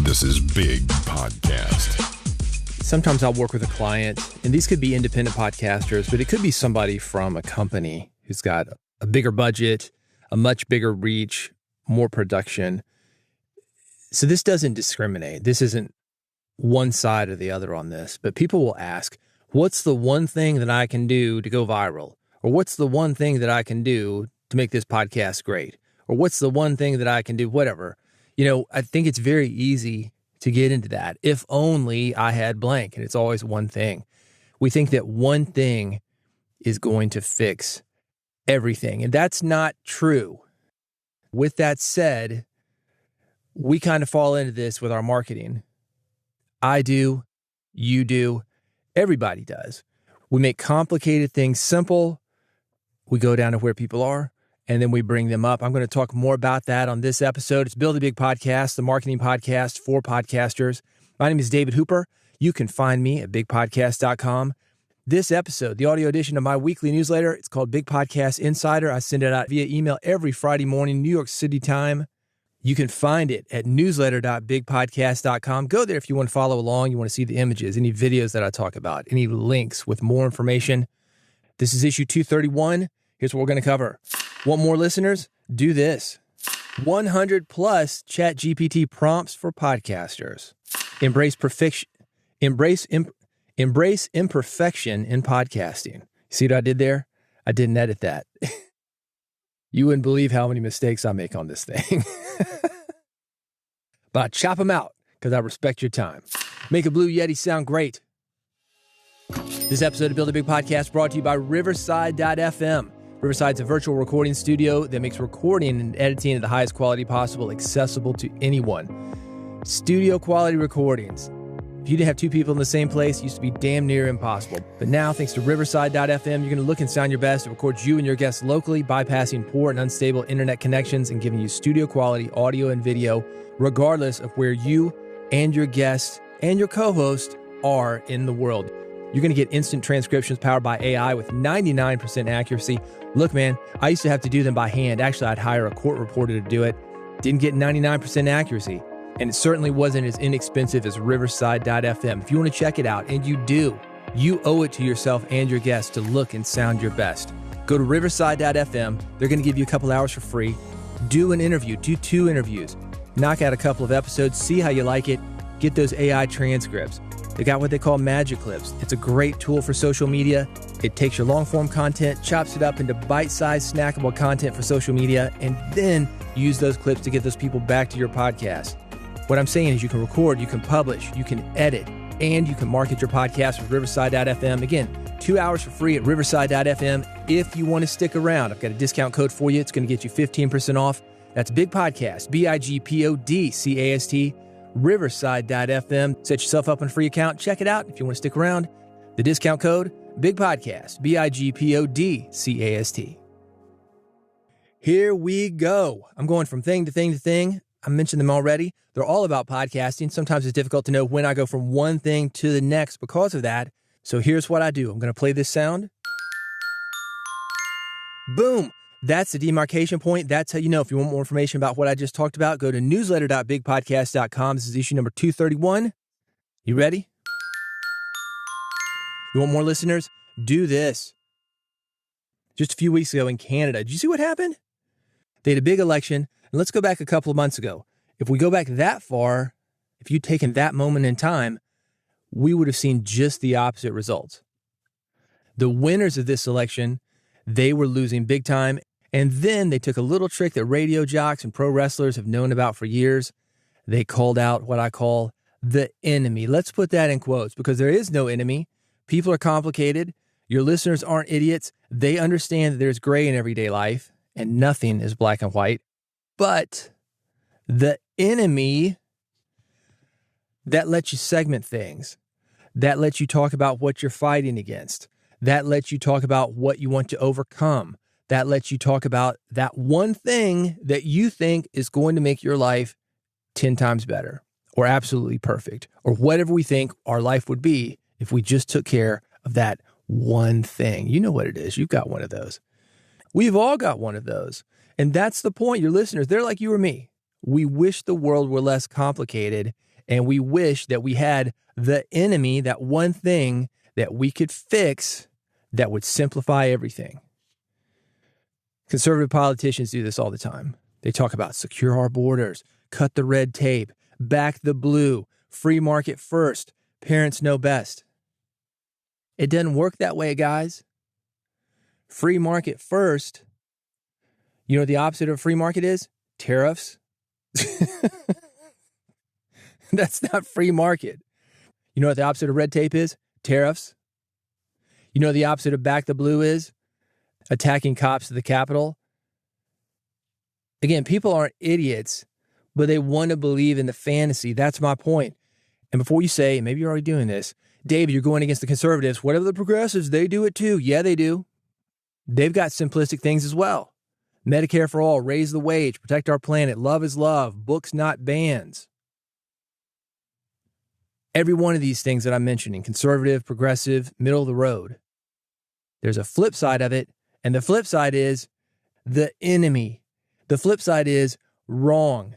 This is Big Podcast. Sometimes I'll work with a client, and these could be independent podcasters, but it could be somebody from a company who's got a bigger budget, a much bigger reach, more production. So this doesn't discriminate. This isn't one side or the other on this, but people will ask, what's the one thing that I can do to go viral? Or what's the one thing that I can do to make this podcast great? Or what's the one thing that I can do, whatever. You know, I think it's very easy to get into that. If only I had blank, and it's always one thing. We think that one thing is going to fix everything, and that's not true. With that said, we kind of fall into this with our marketing. I do, you do, everybody does. We make complicated things simple. We go down to where people are, and then we bring them up. I'm going to talk more about that on this episode. It's Build a Big Podcast, the marketing podcast for podcasters. My name is David Hooper. You can find me at bigpodcast.com. This episode, the audio edition of my weekly newsletter, it's called Big Podcast Insider. I send it out via email every Friday morning, New York City time. You can find it at newsletter.bigpodcast.com. Go there if you want to follow along. You want to see the images, any videos that I talk about, any links with more information. This is issue 231. Here's what we're going to cover. Want more listeners? Do this. 100 plus ChatGPT prompts for podcasters. Embrace imperfection in podcasting. See what I did there? I didn't edit that. You wouldn't believe how many mistakes I make on this thing. But I chop them out because I respect your time. Make a Blue Yeti sound great. This episode of Build a Big Podcast brought to you by Riverside.fm. Riverside's a virtual recording studio that makes recording and editing at the highest quality possible accessible to anyone. Studio quality recordings. If you didn't have two people in the same place, it used to be damn near impossible. But now, thanks to Riverside.fm, you're going to look and sound your best. It records you and your guests locally, bypassing poor and unstable internet connections and giving you studio quality audio and video, regardless of where you and your guests and your co-host are in the world. You're going to get instant transcriptions powered by AI with 99% accuracy. Look, man, I used to have to do them by hand. Actually, I'd hire a court reporter to do it. Didn't get 99% accuracy. And it certainly wasn't as inexpensive as Riverside.fm. If you want to check it out, and you do, you owe it to yourself and your guests to look and sound your best. Go to Riverside.fm. They're going to give you a couple hours for free. Do an interview. Do 2 interviews. Knock out a couple of episodes. See how you like it. Get those AI transcripts. They got what they call magic clips. It's a great tool for social media. It takes your long-form content, chops it up into bite-sized, snackable content for social media, and then use those clips to get those people back to your podcast. What I'm saying is you can record, you can publish, you can edit, and you can market your podcast with Riverside.fm. Again, 2 hours for free at Riverside.fm if you want to stick around. I've got a discount code for you. It's going to get you 15% off. That's Big Podcast, BIGPODCAST, Riverside.fm. Set yourself up on a free account. Check it out if you want to stick around. The discount code, Big Podcast, BIGPODCAST. Here we go. I'm going from thing to thing to thing. I mentioned them already. They're all about podcasting. Sometimes it's difficult to know when I go from one thing to the next because of that. So here's what I do. I'm going to play this sound. Boom. That's the demarcation point. That's how you know. If you want more information about what I just talked about, go to newsletter.bigpodcast.com. This is issue number 231. You ready? You want more listeners? Do this. Just a few weeks ago in Canada, did you see what happened? They had a big election. And let's go back a couple of months ago. If we go back that far, if you'd taken that moment in time, we would have seen just the opposite results. The winners of this election, they were losing big time. And then they took a little trick that radio jocks and pro wrestlers have known about for years. They called out what I call the enemy. Let's put that in quotes because there is no enemy. People are complicated. Your listeners aren't idiots. They understand that there's gray in everyday life and nothing is black and white. But the enemy, that lets you segment things. That lets you talk about what you're fighting against. That lets you talk about what you want to overcome. That lets you talk about that one thing that you think is going to make your life 10 times better or absolutely perfect or whatever we think our life would be if we just took care of that one thing. You know what it is. You've got one of those. We've all got one of those. And that's the point. Your listeners, they're like you or me. We wish the world were less complicated And we wish that we had the enemy, that one thing that we could fix that would simplify everything. Conservative politicians do this all the time. They talk about secure our borders, cut the red tape, back the blue, free market first, parents know best. It doesn't work that way, guys. Free market first. You know what the opposite of free market is? Tariffs. That's not free market. You know what the opposite of red tape is? Tariffs. You know what the opposite of back the blue is? Attacking cops at the Capitol. Again, people aren't idiots, but they want to believe in the fantasy. That's my point. And before you say, maybe you're already doing this, David, you're going against the conservatives. Whatever the progressives, they do it too. Yeah, they do. They've got simplistic things as well. Medicare for all, raise the wage, protect our planet, love is love, books not bans. Every one of these things that I'm mentioning, conservative, progressive, middle of the road, there's a flip side of it. And the flip side is the enemy. The flip side is wrong.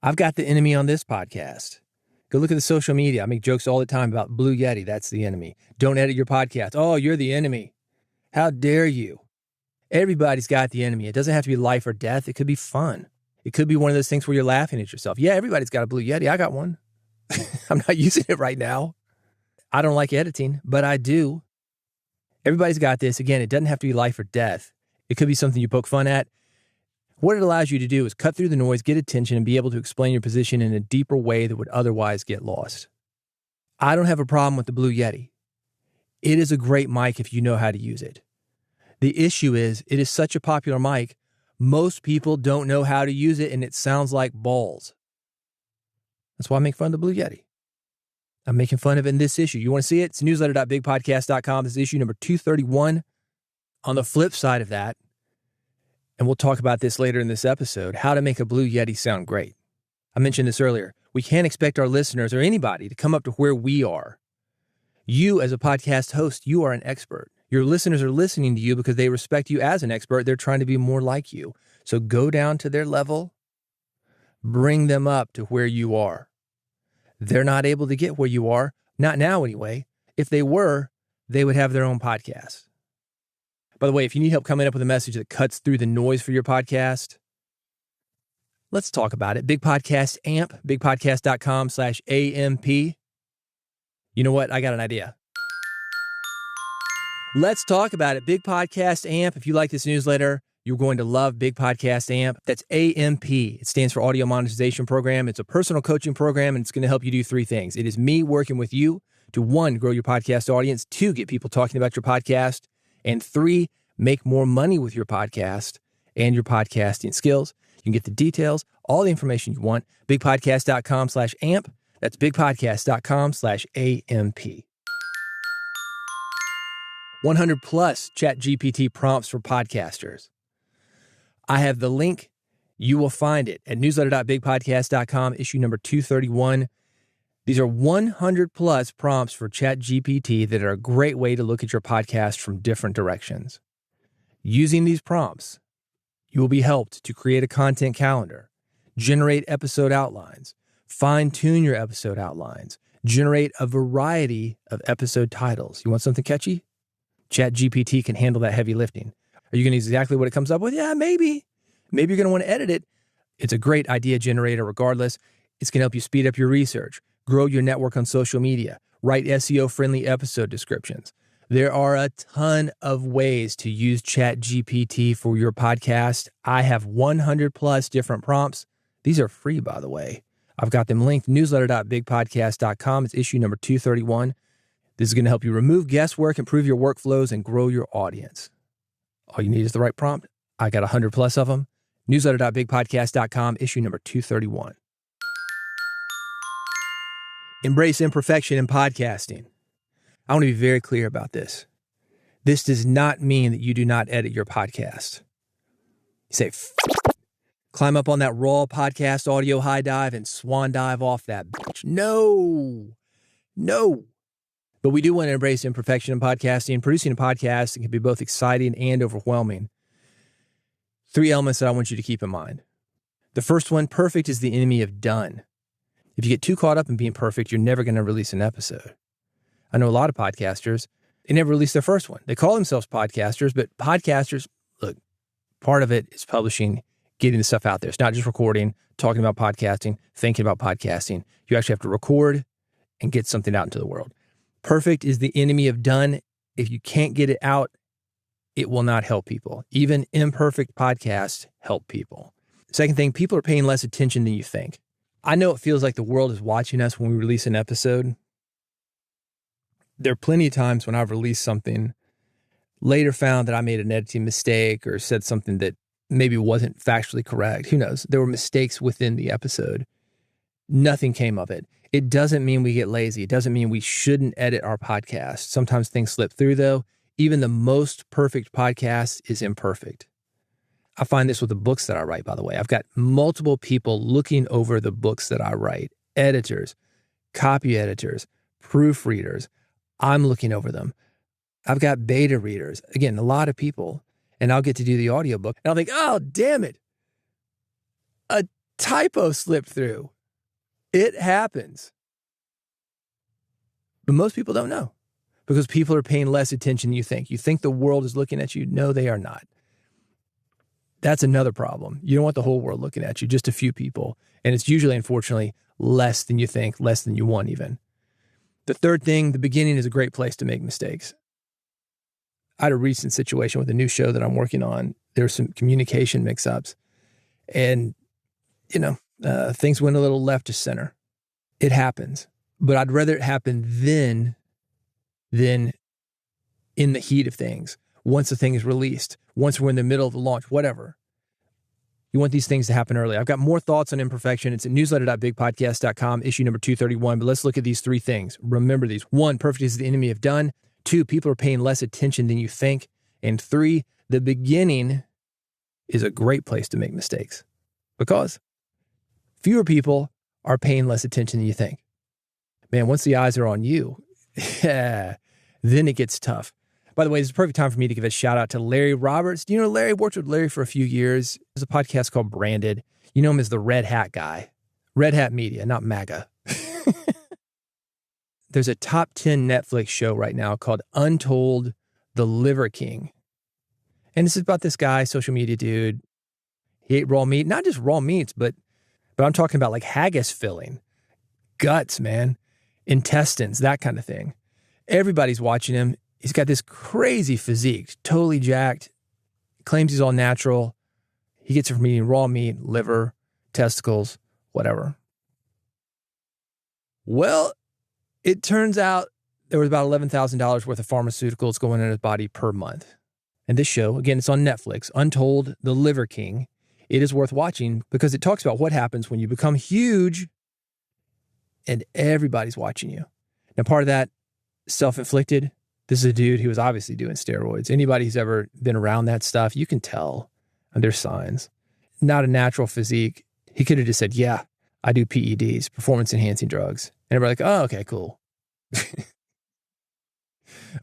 I've got the enemy on this podcast. Go look at the social media. I make jokes all the time about Blue Yeti. That's the enemy. Don't edit your podcast. Oh, you're the enemy. How dare you? Everybody's got the enemy. It doesn't have to be life or death. It could be fun. It could be one of those things where you're laughing at yourself. Yeah, everybody's got a Blue Yeti. I got one. I'm not using it right now. I don't like editing, but I do. Everybody's got this. Again, it doesn't have to be life or death. It could be something you poke fun at. What it allows you to do is cut through the noise, get attention, and be able to explain your position in a deeper way that would otherwise get lost. I don't have a problem with the Blue Yeti. It is a great mic if you know how to use it. The issue is, it is such a popular mic, most people don't know how to use it, and it sounds like balls. That's why I make fun of the Blue Yeti. I'm making fun of it in this issue. You want to see it? It's newsletter.bigpodcast.com. This is issue number 231. On the flip side of that, and we'll talk about this later in this episode, how to make a Blue Yeti sound great. I mentioned this earlier. We can't expect our listeners or anybody to come up to where we are. You, as a podcast host, you are an expert. Your listeners are listening to you because they respect you as an expert. They're trying to be more like you. So go down to their level, bring them up to where you are. They're not able to get where you are, not now anyway. If they were, they would have their own podcast. By the way, if you need help coming up with a message that cuts through the noise for your podcast, let's talk about it. Big Podcast AMP, bigpodcast.com/AMP. You know what? I got an idea. Let's talk about it. Big Podcast AMP. If you like this newsletter, you're going to love Big Podcast AMP. That's AMP. It stands for Audio Monetization Program. It's a personal coaching program, and it's going to help you do three things. It is me working with you to, 1, grow your podcast audience, 2, get people talking about your podcast, and 3, make more money with your podcast and your podcasting skills. You can get the details, all the information you want, bigpodcast.com/AMP. That's bigpodcast.com/AMP. 100 plus ChatGPT prompts for podcasters. I have the link. You will find it at newsletter.bigpodcast.com, issue number 231. These are 100 plus prompts for ChatGPT that are a great way to look at your podcast from different directions. Using these prompts, you will be helped to create a content calendar, generate episode outlines, fine-tune your episode outlines, generate a variety of episode titles. You want something catchy? ChatGPT can handle that heavy lifting. Are you going to use exactly what it comes up with? Yeah, maybe. Maybe you're going to want to edit it. It's a great idea generator regardless. It's going to help you speed up your research, grow your network on social media, write SEO-friendly episode descriptions. There are a ton of ways to use ChatGPT for your podcast. I have 100 plus different prompts. These are free, by the way. I've got them linked, newsletter.bigpodcast.com. It's issue number 231. This is going to help you remove guesswork, improve your workflows, and grow your audience. All you need is the right prompt. I got 100 plus of them. Newsletter.bigpodcast.com, issue number 231. Embrace imperfection in podcasting. I want to be very clear about this. This does not mean that you do not edit your podcast. You say, climb up on that raw podcast audio high dive and swan dive off that bitch. No. But we do want to embrace imperfection in podcasting. Producing a podcast can be both exciting and overwhelming. 3 elements that I want you to keep in mind. The first one, perfect is the enemy of done. If you get too caught up in being perfect, you're never going to release an episode. I know a lot of podcasters, they never release their first one. They call themselves podcasters, but podcasters, look, part of it is publishing, getting the stuff out there. It's not just recording, talking about podcasting, thinking about podcasting. You actually have to record and get something out into the world. Perfect is the enemy of done. If you can't get it out, it will not help people. Even imperfect podcasts help people. Second thing, people are paying less attention than you think. I know it feels like the world is watching us when we release an episode. There are plenty of times when I've released something, later found that I made an editing mistake or said something that maybe wasn't factually correct. Who knows? There were mistakes within the episode. Nothing came of it. It doesn't mean we get lazy. It doesn't mean we shouldn't edit our podcast. Sometimes things slip through, though. Even the most perfect podcast is imperfect. I find this with the books that I write, by the way. I've got multiple people looking over the books that I write. Editors, copy editors, proofreaders. I'm looking over them. I've got beta readers. Again, a lot of people. And I'll get to do the audiobook. And I'll think, oh, damn it. A typo slipped through. It happens. But most people don't know because people are paying less attention than you think. You think the world is looking at you. No, they are not. That's another problem. You don't want the whole world looking at you, just a few people. And it's usually, unfortunately, less than you think, less than you want even. The third thing, the beginning is a great place to make mistakes. I had a recent situation with a new show that I'm working on. There's some communication mix-ups. And, things went a little left to center. It happens. But I'd rather it happen then than in the heat of things. Once the thing is released, once we're in the middle of the launch, whatever. You want these things to happen early. I've got more thoughts on imperfection. It's at newsletter.bigpodcast.com, issue number 231. But let's look at these three things. Remember these. 1, perfect is the enemy of done. 2, people are paying less attention than you think. And 3, the beginning is a great place to make mistakes because fewer people are paying less attention than you think. Man, once the eyes are on you, then it gets tough. By the way, this is a perfect time for me to give a shout out to Larry Roberts. Do you know Larry? Worked with Larry for a few years. There's a podcast called Branded. You know him as the Red Hat guy. Red Hat Media, not MAGA. There's a top 10 Netflix show right now called Untitled, the Liver King. And this is about this guy, social media dude. He ate raw meat, not just raw meats, but I'm talking about like haggis filling, guts, man, intestines, that kind of thing. Everybody's watching him. He's got this crazy physique, totally jacked, claims he's all natural. He gets it from eating raw meat, liver, testicles, whatever. Well, it turns out there was about $11,000 worth of pharmaceuticals going in his body per month. And this show, again, it's on Netflix, Untold, the Liver King. It is worth watching because it talks about what happens when you become huge and everybody's watching you. Now, part of that, self-inflicted. This is a dude who was obviously doing steroids. Anybody who's ever been around that stuff, you can tell. And there's signs. Not a natural physique. He could have just said, yeah, I do PEDs, performance-enhancing drugs. And everybody's like, oh, okay, cool.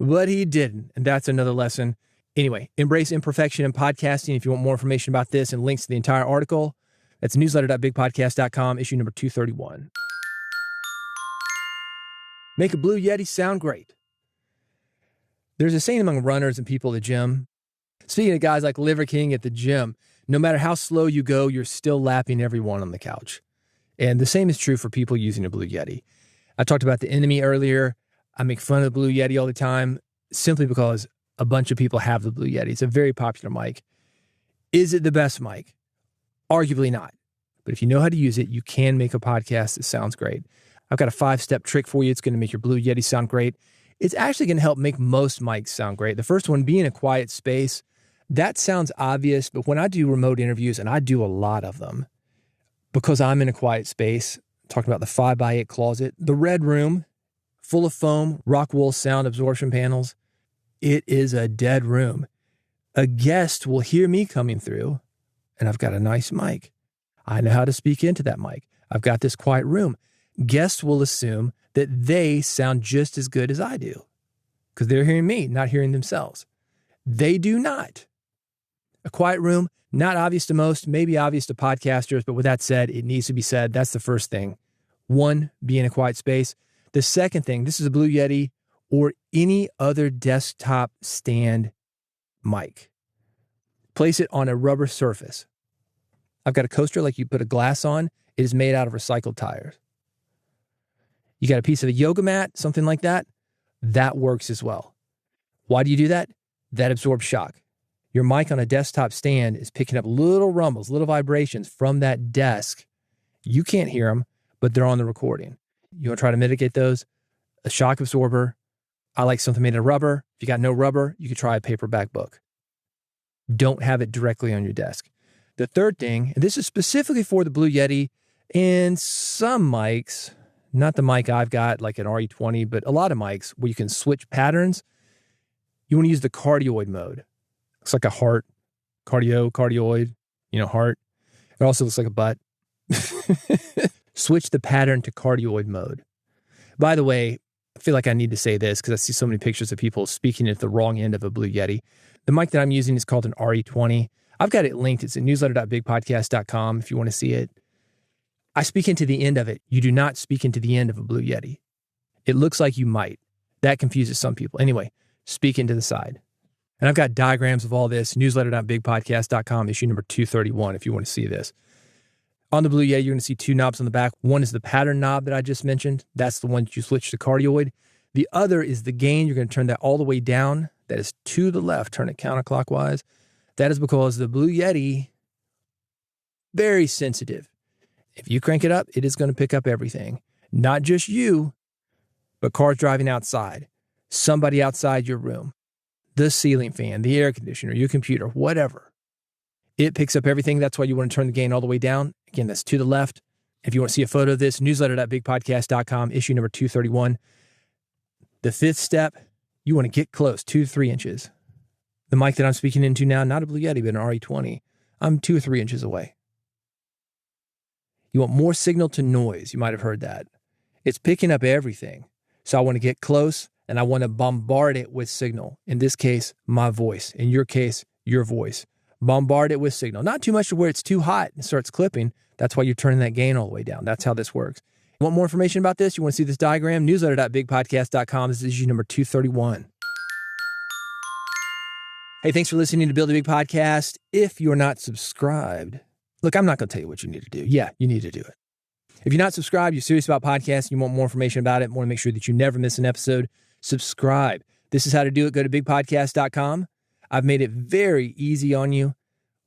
But he didn't. And that's another lesson. Anyway, embrace imperfection in podcasting. If you want more information about this and links to the entire article, that's newsletter.bigpodcast.com, issue number 231. Make a Blue Yeti sound great. There's a saying among runners and people at the gym. Speaking of guys like Liver King at the gym, no matter how slow you go, you're still lapping everyone on the couch. And the same is true for people using a Blue Yeti. I talked about the enemy earlier. I make fun of the Blue Yeti all the time simply because a bunch of people have the Blue Yeti. It's a very popular mic. Is it the best mic? Arguably not. But if you know how to use it, you can make a podcast that sounds great. I've got a 5-step trick for you. It's going to make your Blue Yeti sound great. It's actually going to help make most mics sound great. The first one being a quiet space. That sounds obvious, but when I do remote interviews, and I do a lot of them, because I'm in a quiet space, talking about the 5x8 closet, the red room, full of foam, rock wool sound absorption panels, it is a dead room. A guest will hear me coming through, and I've got a nice mic. I know how to speak into that mic. I've got this quiet room. Guests will assume that they sound just as good as I do because they're hearing me, not hearing themselves. They do not. A quiet room, not obvious to most, maybe obvious to podcasters, but with that said, it needs to be said. That's the first thing. One, be in a quiet space. The second thing, this is a Blue Yeti or any other desktop stand mic. Place it on a rubber surface. I've got a coaster like you put a glass on. It is made out of recycled tires. You got a piece of a yoga mat, something like that. That works as well. Why do you do that? That absorbs shock. Your mic on a desktop stand is picking up little rumbles, little vibrations from that desk. You can't hear them, but they're on the recording. You want to try to mitigate those? A shock absorber. I like something made of rubber. If you got no rubber, you could try a paperback book. Don't have it directly on your desk. The third thing, and this is specifically for the Blue Yeti and some mics, not the mic I've got like an RE20, but a lot of mics where you can switch patterns. You want to use the cardioid mode. Looks like a heart, cardioid, heart. It also looks like a butt. Switch the pattern to cardioid mode. By the way, I feel like I need to say this because I see so many pictures of people speaking at the wrong end of a Blue Yeti. The mic that I'm using is called an RE20. I've got it linked. It's at newsletter.bigpodcast.com if you want to see it. I speak into the end of it. You do not speak into the end of a Blue Yeti. It looks like you might. That confuses some people. Anyway, speak into the side. And I've got diagrams of all this, newsletter.bigpodcast.com, issue number 231, if you want to see this. On the Blue Yeti, you're going to see two knobs on the back. One is the pattern knob that I just mentioned. That's the one that you switch to cardioid. The other is the gain. You're going to turn that all the way down. That is to the left. Turn it counterclockwise. That is because the Blue Yeti, very sensitive. If you crank it up, it is going to pick up everything. Not just you, but cars driving outside, somebody outside your room, the ceiling fan, the air conditioner, your computer, whatever. It picks up everything. That's why you want to turn the gain all the way down. Again, that's to the left. If you want to see a photo of this, newsletter.bigpodcast.com, issue number 231. The fifth step, you want to get close, 2 to 3 inches. The mic that I'm speaking into now, not a Blue Yeti, but an RE20, I'm 2 or 3 inches away. You want more signal to noise. You might have heard that. It's picking up everything. So I want to get close and I want to bombard it with signal. In this case, my voice. In your case, your voice. Bombard it with signal. Not too much to where it's too hot and starts clipping. That's why you're turning that gain all the way down. That's how this works. Want more information about this? You want to see this diagram? Newsletter.bigpodcast.com. This is issue number 231. Hey, thanks for listening to Build a Big Podcast. If you're not subscribed, look, I'm not going to tell you what you need to do. Yeah, you need to do it. If you're not subscribed, you're serious about podcasts, you want more information about it, want to make sure that you never miss an episode, subscribe. This is how to do it. Go to bigpodcast.com. I've made it very easy on you.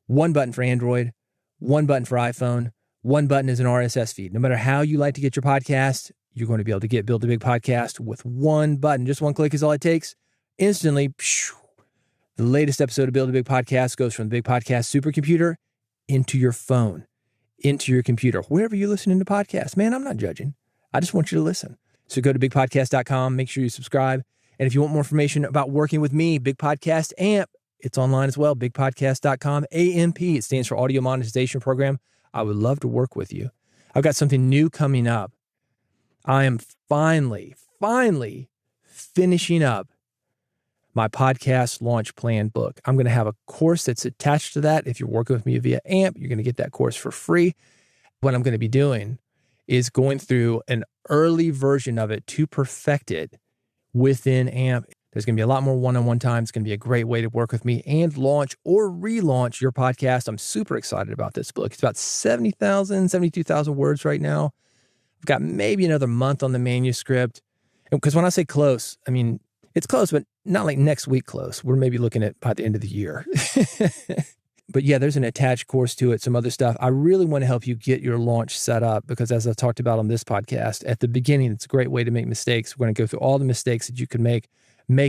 One button for Android, one button for iPhone, one button is an RSS feed. No matter how you like to get your podcast, you're going to be able to get Build a Big Podcast with one button. Just one click is all it takes. Instantly, the latest episode of Build a Big Podcast goes from the Big Podcast supercomputer into your phone, into your computer, wherever you're listening to podcasts. Man, I'm not judging. I just want you to listen. So go to bigpodcast.com. Make sure you subscribe. And if you want more information about working with me, Big Podcast AMP, it's online as well, bigpodcast.com. AMP, it stands for Audio Monetization Program. I would love to work with you. I've got something new coming up. I am finally finishing up my podcast launch plan book. I'm going to have a course that's attached to that. If you're working with me via AMP, you're going to get that course for free. What I'm going to be doing is going through an early version of it to perfect it within AMP. There's going to be a lot more one-on-one time. It's going to be a great way to work with me and launch or relaunch your podcast. I'm super excited about this book. It's about 72,000 words right now. I've got maybe another month on the manuscript. Because when I say close, I mean, it's close, but not like next week close. We're maybe looking at by the end of the year. But yeah, there's an attached course to it, some other stuff. I really want to help you get your launch set up because as I talked about on this podcast, at the beginning, it's a great way to make mistakes. We're going to go through all the mistakes that you can make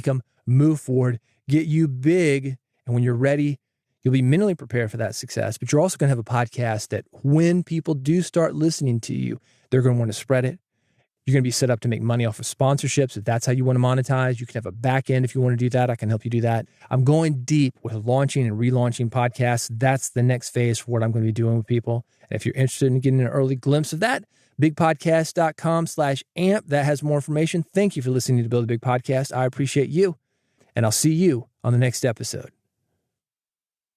them, move forward, get you big. And when you're ready, you'll be mentally prepared for that success. But you're also going to have a podcast that when people do start listening to you, they're going to want to spread it. You're going to be set up to make money off of sponsorships. If that's how you want to monetize, you can have a back end if you want to do that. I can help you do that. I'm going deep with launching and relaunching podcasts. That's the next phase for what I'm going to be doing with people. And if you're interested in getting an early glimpse of that, bigpodcast.com/amp. That has more information. Thank you for listening to Build a Big Podcast. I appreciate you. And I'll see you on the next episode.